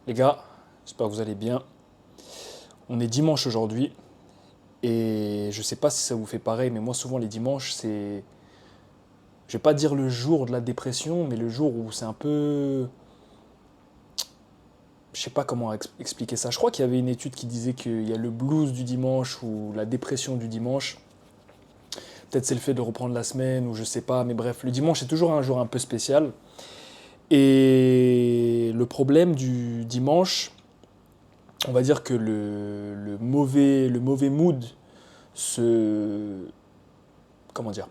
Les gars, j'espère que vous allez bien. On est dimanche aujourd'hui et je sais pas si ça vous fait pareil, mais moi souvent les dimanches c'est, je vais pas dire le jour de la dépression, mais le jour où c'est un peu, je sais pas comment expliquer ça. Je crois qu'il y avait une étude qui disait qu'il y a le blues du dimanche ou la dépression du dimanche. Peut-être c'est le fait de reprendre la semaine ou je sais pas, mais bref, le dimanche c'est toujours un jour un peu spécial. Et le problème du dimanche, on va dire que le mauvais mood se, comment dire,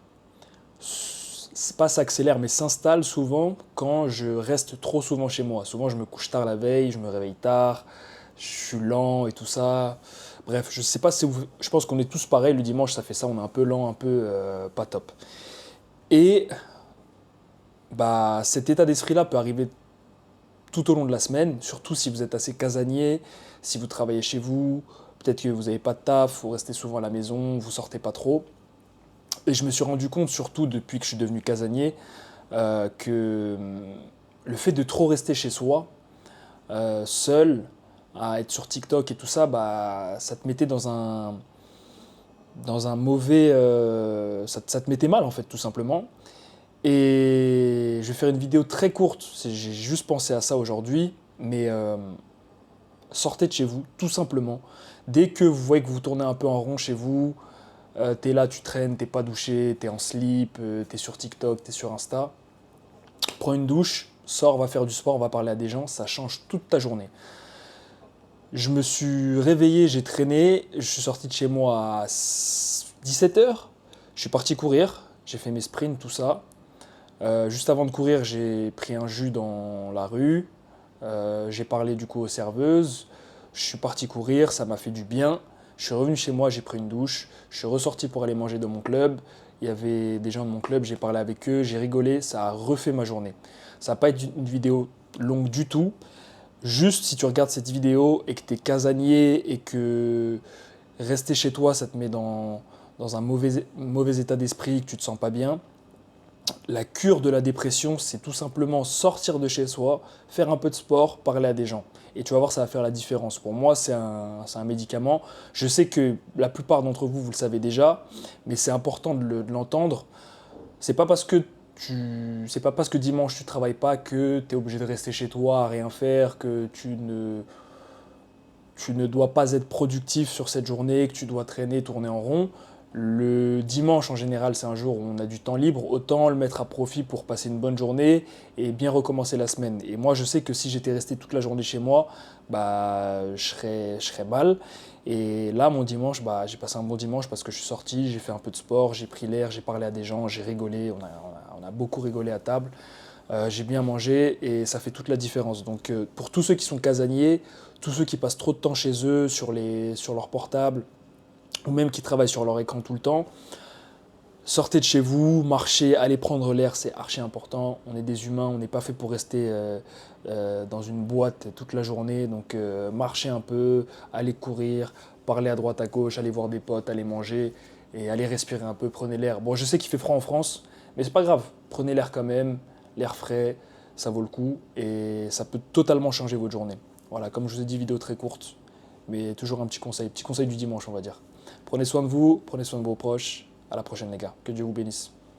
c'est pas s'accélère, mais s'installe souvent quand je reste trop souvent chez moi. Souvent, je me couche tard la veille, je me réveille tard, je suis lent et tout ça. Bref, je sais pas si je pense qu'on est tous pareils. Le dimanche, ça fait ça. On est un peu lent, un peu pas top. Et bah, cet état d'esprit-là peut arriver tout au long de la semaine, surtout si vous êtes assez casanier, si vous travaillez chez vous, peut-être que vous n'avez pas de taf, vous restez souvent à la maison, vous sortez pas trop. Et je me suis rendu compte, surtout depuis que je suis devenu casanier, que le fait de trop rester chez soi, seul, à être sur TikTok et tout ça, bah, ça te mettait dans un mauvais... ça te mettait mal, en fait, tout simplement. Et je vais faire une vidéo très courte, j'ai juste pensé à ça aujourd'hui, mais sortez de chez vous, tout simplement. Dès que vous voyez que vous tournez un peu en rond chez vous, t'es là, tu traînes, t'es pas douché, t'es en slip, t'es sur TikTok, t'es sur Insta. Prends une douche, sors, va faire du sport, va parler à des gens, ça change toute ta journée. Je me suis réveillé, j'ai traîné, je suis sorti de chez moi à 17 h. Je suis parti courir, j'ai fait mes sprints, tout ça. Juste avant de courir, j'ai pris un jus dans la rue. J'ai parlé du coup aux serveuses. Je suis parti courir, ça m'a fait du bien. Je suis revenu chez moi, j'ai pris une douche. Je suis ressorti pour aller manger dans mon club. Il y avait des gens de mon club, j'ai parlé avec eux, j'ai rigolé, ça a refait ma journée. Ça va pas être une vidéo longue du tout. Juste si tu regardes cette vidéo et que tu es casanier et que rester chez toi, ça te met dans un mauvais état d'esprit, que tu te sens pas bien, la cure de la dépression, c'est tout simplement sortir de chez soi, faire un peu de sport, parler à des gens. Et tu vas voir, ça va faire la différence. Pour moi, c'est un médicament. Je sais que la plupart d'entre vous, vous le savez déjà, mais c'est important de l'entendre. C'est pas parce que c'est pas parce que dimanche tu travailles pas que tu es obligé de rester chez toi à rien faire, que tu ne dois pas être productif sur cette journée, que tu dois traîner, tourner en rond. Le dimanche, en général, c'est un jour où on a du temps libre, autant le mettre à profit pour passer une bonne journée et bien recommencer la semaine. Et moi, je sais que si j'étais resté toute la journée chez moi, bah, je serais mal. Et là, mon dimanche, bah, j'ai passé un bon dimanche parce que je suis sorti, j'ai fait un peu de sport, j'ai pris l'air, j'ai parlé à des gens, j'ai rigolé, on a beaucoup rigolé à table. J'ai bien mangé et ça fait toute la différence. Donc pour tous ceux qui sont casaniers, tous ceux qui passent trop de temps chez eux, sur leur portable, ou même qui travaillent sur leur écran tout le temps, sortez de chez vous, marchez, allez prendre l'air, c'est archi important. On est des humains, on n'est pas fait pour rester dans une boîte toute la journée. Donc marchez un peu, allez courir, parlez à droite à gauche, allez voir des potes, allez manger et allez respirer un peu, prenez l'air. Bon, je sais qu'il fait froid en France, mais c'est pas grave, prenez l'air quand même, l'air frais, ça vaut le coup et ça peut totalement changer votre journée. Voilà, comme je vous ai dit, vidéo très courte, mais toujours un petit conseil du dimanche, on va dire. Prenez soin de vous, prenez soin de vos proches. À la prochaine les gars. Que Dieu vous bénisse.